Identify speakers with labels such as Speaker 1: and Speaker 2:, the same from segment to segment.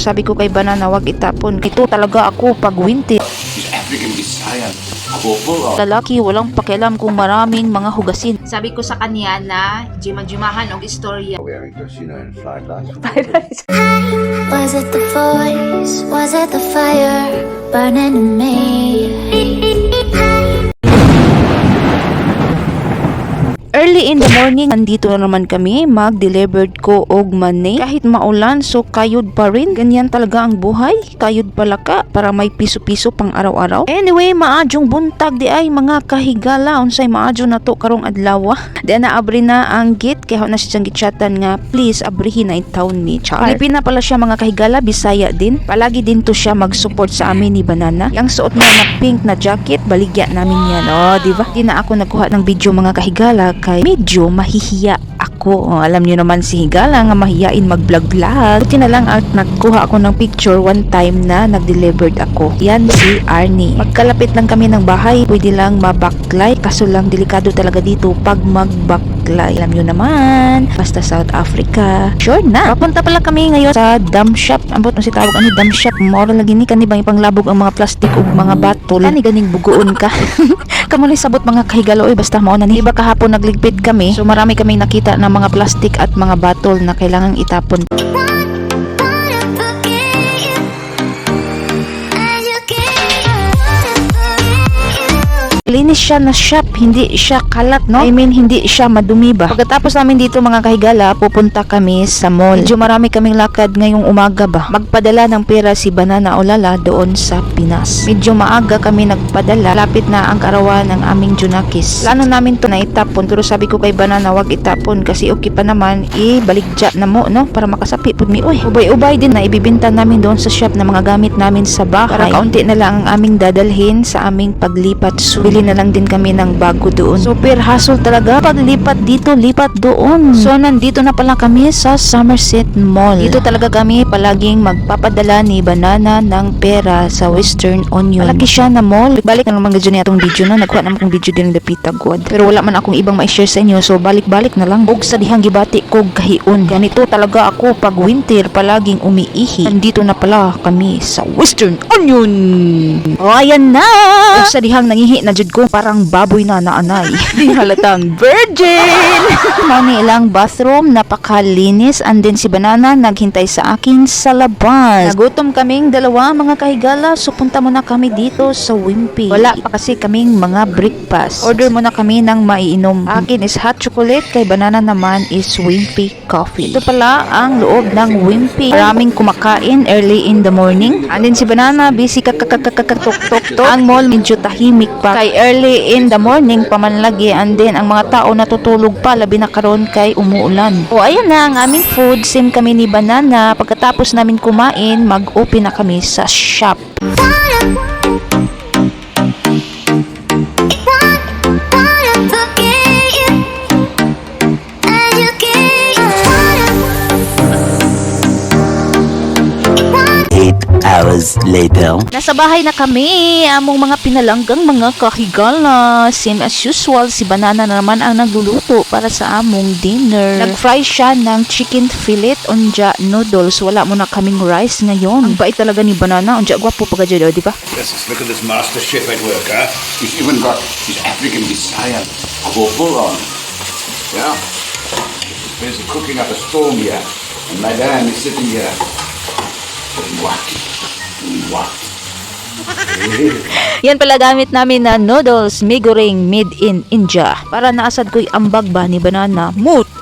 Speaker 1: sabi ko kay Banana, wag itapon. Ito talaga ako pag winter.
Speaker 2: African Visayan. Couple.
Speaker 1: Lalaki, walang pakialam kung maraming mga hugasin. Sabi ko sa kanya na jimahan og istorya.
Speaker 2: Wearing casino and fried rice.
Speaker 3: Was it the voice? Was it the fire burning in me?
Speaker 1: Early in the morning, nandito na naman kami, mag-delivered ko og money. Kahit maulan, so kayod pa rin. Ganyan talaga ang buhay. Kayod pala ka para may piso-piso pang araw-araw. Anyway, maadyong buntag di ay mga kahigala. Unsay maadyo na to karong adlaw. Di na abri na ang gate. Kaya na siya gichatan nga, please abrihin na itaon ni Char. Pilipina pala siya mga kahigala, Bisaya din. Palagi din to siya mag-support sa amin ni Banana. Yang suot niya na pink na jacket, baligya namin yan. Oh, di ba? Di na ako nagkuha ng video mga kahigala kay medyo mahihiya ako. Alam niyo naman si Higala nga mahiyain mag-vlog-vlog. Buti na lang at nagkuha ako ng picture one time na nag-delivered ako. Yan si Arnie. Magkalapit lang kami ng bahay. Pwede lang mabaklay. Kaso lang delikado talaga dito pag magbaklay. Alam niyo naman. Basta South Africa. Sure na. Papunta pala kami ngayon sa dump shop. Ambot mo si tawag ano dump shop. Mora lagi ni kanibang ipanglabog ang mga plastic ug mga batol. Kani ganing buguon ka. Kamuloy sabot mga kahigalo. Basta mao na ni. Iba kahapon nagligpit kami. So marami kaming nakita ng mga plastic at mga batol na kailangang itapon. Linis siya na shop, hindi siya kalat, no? I mean, hindi siya madumi ba? Pagkatapos namin dito mga kahigala, pupunta kami sa mall. Medyo marami kaming lakad ngayong umaga ba? Magpadala ng pera si Banana o Lala doon sa Pinas. Medyo maaga kami nagpadala. Lapit na ang karawan ng aming Junakis. Plano namin to na itapon, pero sabi ko kay Banana, wag itapon kasi okay pa naman, baligja na mo, no? Para makasapi pud mi. Uy, ubay-ubay din na ibibinta namin doon sa shop na mga gamit namin sa bahay. Para kaunti na lang ang aming dadalhin sa aming paglipat. Bili na lang din kami ng bago doon. Super hassle talaga. Paglipat dito, lipat doon. So, nandito na pala kami sa Somerset Mall. Dito talaga kami palaging magpapadala ni Banana ng pera sa Western Union. Malaki siya na mall. Balik na naman ganyan itong video na. Nagkuha naman kong video din ng Dapita God. Pero wala man akong ibang ma-share sa inyo. So, balik-balik na lang. Og sa dihang gibati kog kahiun. Ganito talaga ako pag winter palaging umiihi. Nandito na pala kami sa Western Union. O, ayan na. Og sa dihang nangihi na jud ko parang baboy na naanay. Di halatang virgin. Mani ilang bathroom, napakalinis. And then si Banana naghintay sa akin sa labas. Nagutom kaming dalawa mga kahigala. So punta muna kami dito sa Wimpy. Wala pa kasi kaming mga breakfast. Order muna kami ng maiinom. Akin is hot chocolate. Kay Banana naman is Wimpy coffee. Ito pala ang loob ng Wimpy. Maraming kumakain early in the morning. And then si Banana busy kakakakakatok-tok. Ang mall medyo tahimik pa. Kay early in the morning pamanlagi, and then ang mga tao natutulog pa labi na karon kay umuulan. O ayan na ang aming food. Same kami ni Banana. Pagkatapos namin kumain, mag-open na kami sa shop.
Speaker 4: Hours later.
Speaker 1: Nasa bahay na kami, among mga pinalanggang mga kahigala. Same as usual, si Banana na naman ang nagluluto para sa among dinner. Nag-fry siya ng chicken fillet, unja noodles. Wala mo na kaming rice ngayon. Ang bait talaga ni Banana, unja gwapo pa gadyo, di ba?
Speaker 2: Yes, look at this master chef at work, huh? He's even got his African Visayan couple on. Yeah. He's busy cooking up a storm here. And Madame is sitting here. What? What?
Speaker 1: Yan pala gamit namin na noodles, migoreng made in India. Para naasad ko'y ambag ba ni Banana,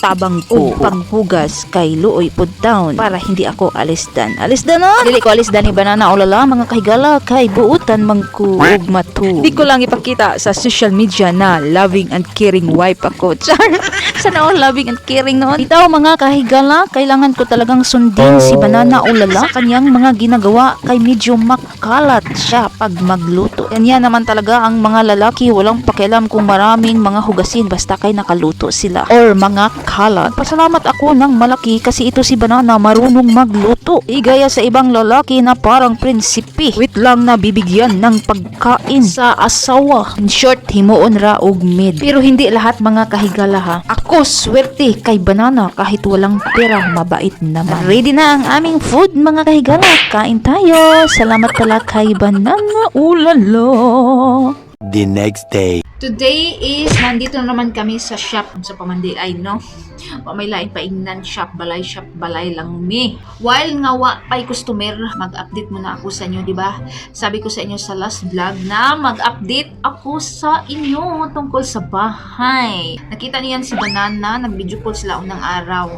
Speaker 1: tabang ko panghugas kay luoy pud down para hindi ako alisdan. Alisdan no? Dili ko alisdan ni Banana o Lala mga kahigala kay buutan man ko og matu. Di ko lang ipakita sa social media na loving and caring wife ako. Char. Sana all loving and caring noon. Itaw mga kahigala, kailangan ko talagang sundin si Banana o Lala sa kanyang mga ginagawa kay medyo makalat siya pag masipag magluto. Yan naman talaga ang mga lalaki, walang pakialam kung maraming mga hugasin basta kay nakaluto sila or mga kalat. Pasalamat ako ng malaki kasi ito si Banana marunong magluto. Igaya sa ibang lalaki na parang prinsipe. Wait lang na bibigyan ng pagkain sa asawa. In short, himuon ra og mid. Pero hindi lahat mga kahigala ha. Ako swerte kay Banana kahit walang pera, mabait naman. Ready na ang aming food mga kahigala. Kain tayo. Salamat pala kay Banana. Ulala.
Speaker 4: The next day.
Speaker 1: Today is, nandito na naman kami sa shop sa Pamandiay, no? May lain pa ingnan shop, balay lang mi. While nga wa pay customer, mag-update muna ako sa inyo, di ba? Sabi ko sa inyo sa last vlog na mag-update ako sa inyo tungkol sa bahay. Nakita niyan si Banana, nag-video call sila unang araw.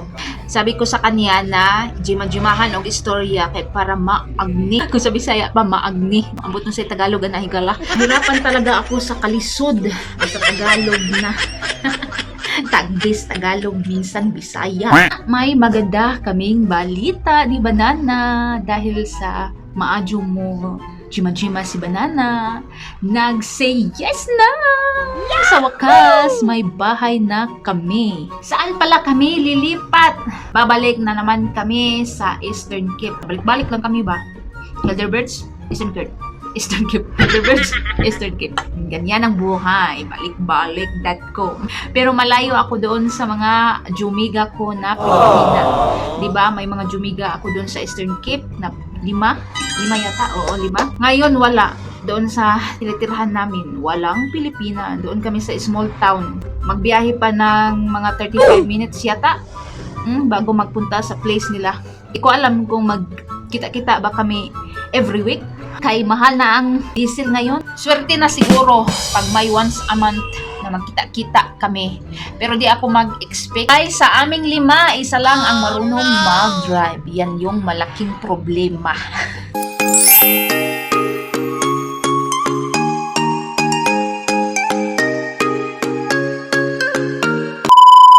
Speaker 1: Sabi ko sa kanya na jimahan og istorya kay para maagni. Kung sa Bisaya pa maagni. Ambot nun sa Tagalog na higala. Hirapan talaga ako sa kalisod sa Tagalog na. Tagbis Tagalog, minsan Bisaya. May maganda kaming balita ni Banana dahil sa maadyo mo Jima si Banana nag-say yes na! Sa wakas, may bahay na kami. Saan pala kami lilipat? Babalik na naman kami sa Eastern Cape. Balik-balik lang kami ba? Elderbirds, Eastern Cape. Eastern Cape. Elderbirds, Eastern Cape. Ganyan ang buhay. Balik-balik.com. Pero malayo ako doon sa mga jumiga ko na Pilipina. Diba? May mga jumiga ako doon sa Eastern Cape na 5 yata, oo 5. Ngayon wala. Doon sa tinitirhan namin, walang Pilipina. Doon kami sa small town. Magbiyahe pa ng mga 35 minutes yata bago magpunta sa place nila. Hindi ko alam kung magkita-kita ba kami every week. Kay mahal na ang diesel ngayon. Swerte na siguro pag may once a month na magkita-kita kami. Pero di ako mag-expect. Ay, sa aming 5, isa lang ang marunong mag-drive. Yan yung malaking problema.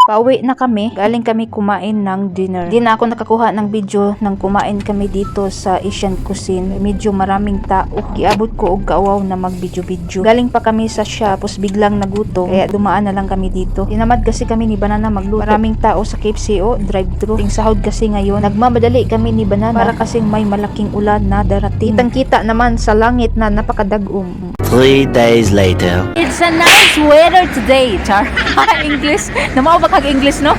Speaker 1: Pauwi na kami. Galing kami kumain ng dinner. Di na ako nakakuha ng video nang kumain kami dito sa Asian cuisine. Medyo maraming tao. Giabot ko og kaawaw na mag-video-video. Galing pa kami sa shop, tapos biglang nagutom. Kaya dumaan na lang kami dito. Tinamad kasi kami ni Banana magluto. Maraming tao sa KFC drive-thru. Ting sahod kasi ngayon. Nagmamadali kami ni Banana para kasing may malaking ulan na darating. Kitang-kita naman sa langit na napakadagom.
Speaker 4: 3 days later.
Speaker 1: It's a nice weather today, Char. English. Namaw ba kag English, no?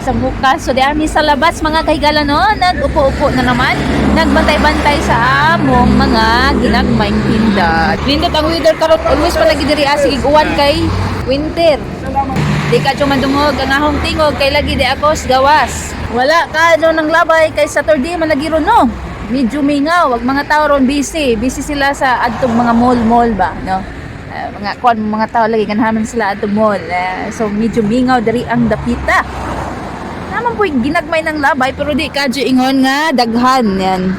Speaker 1: Sa bukas. So, there sa labas, mga kahigala, no? Nag-upo-upo na naman. Nagbantay-bantay sa among mga ginagmayng tinda. Lindot ang weather karon. Always pa lagi diri asig uwan kay winter. Di ka mandungog ang ahong tingog kay lagi di ako gawas. Wala ka no ng labay kay Saturday man lagi ron, no? Medyo mingaw, wag mga tao ron busy sila sa adtong mga mall ba, no? Mga tao lagi ganahan sila adtong mall. So medyo mingaw dari ang dapita. Naman po ginagmay ng labay pero di kadyo ingon nga daghan yan.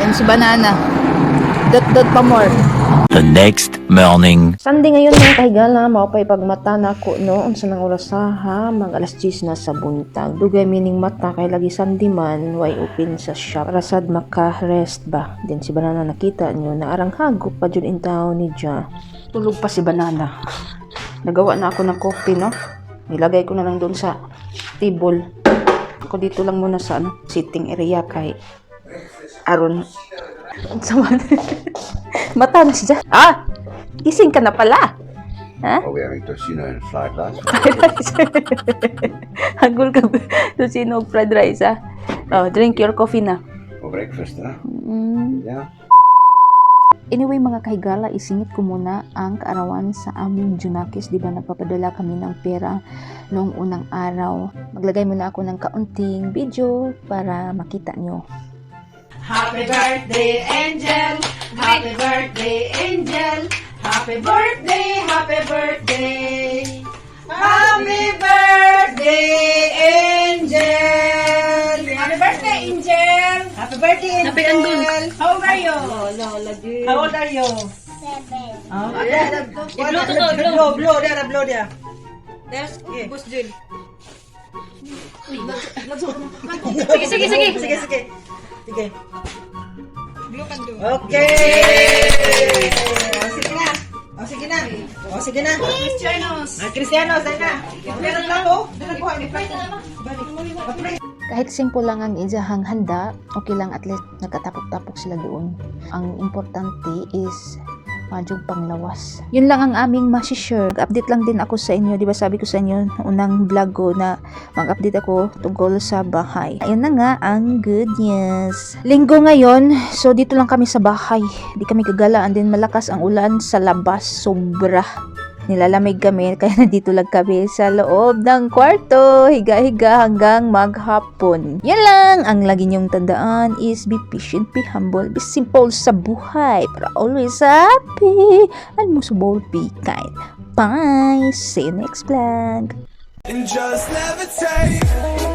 Speaker 1: Yan si Banana. Dot pa more.
Speaker 4: The next morning.
Speaker 1: Sunday ngayon mga kahigala, maupay pagmata na ako no, unsa nang oras ha, mag alas 10 na sa buntag. Dugay mining mata kay lagi Sunday man, way open sa shop. Para sad maka-rest ba. Then si Banana nakita nyo na arang hagop pa jud in town ni Ja. Tulog pa si Banana. Nagawa na ako ng coffee no. Nilagay ko na lang doon sa table. Ako dito lang muna sa sitting area kay aron mata na siya. Gising ka na pala. Ha?
Speaker 2: Are we having tocino and fried rice?
Speaker 1: Hagul ka tocino og fried rice, ha? Oh, drink your coffee na.
Speaker 2: For breakfast, huh? Yeah.
Speaker 1: Anyway, mga kahigala, isingit ko muna ang kaarawan sa aming Junakis. Diba nagpapadala kami ng pera noong unang araw. Maglagay muna ako ng kaunting video para makita nyo.
Speaker 5: Happy birthday, Angel! Happy birthday, Angel! Happy birthday, happy birthday! Happy birthday, Angel! Happy birthday, Angel! Happy birthday, Angel! How old are you? How old are you? 7. Oh, blow there. There's boost drill. Sige. Sige. Okay! O, sige na. O, sige na. Cristianos. Cristianos, dahil na. Meron lang po.
Speaker 1: Kahit simple lang ang ijahang handa, okay lang at least nagkatapok-tapok sila doon. Ang importante is madyong panglawas. Yun lang ang aming masishare. Mag-update lang din ako sa inyo. Di ba sabi ko sa inyo unang vlog ko na mag-update ako tungkol sa bahay. Ayun na nga ang good news. Linggo ngayon, so dito lang kami sa bahay. Di kami gagalaan din, malakas ang ulan sa labas. Sobra. Nilalamig kami, kaya nandito lang kami sa loob ng kwarto, higa-higa hanggang maghapon. Yan lang, ang lagi niyong tandaan is be patient, be humble, be simple sa buhay, para always happy, and most of all, be kind. Bye! See you next vlog!
Speaker 6: And just levitate.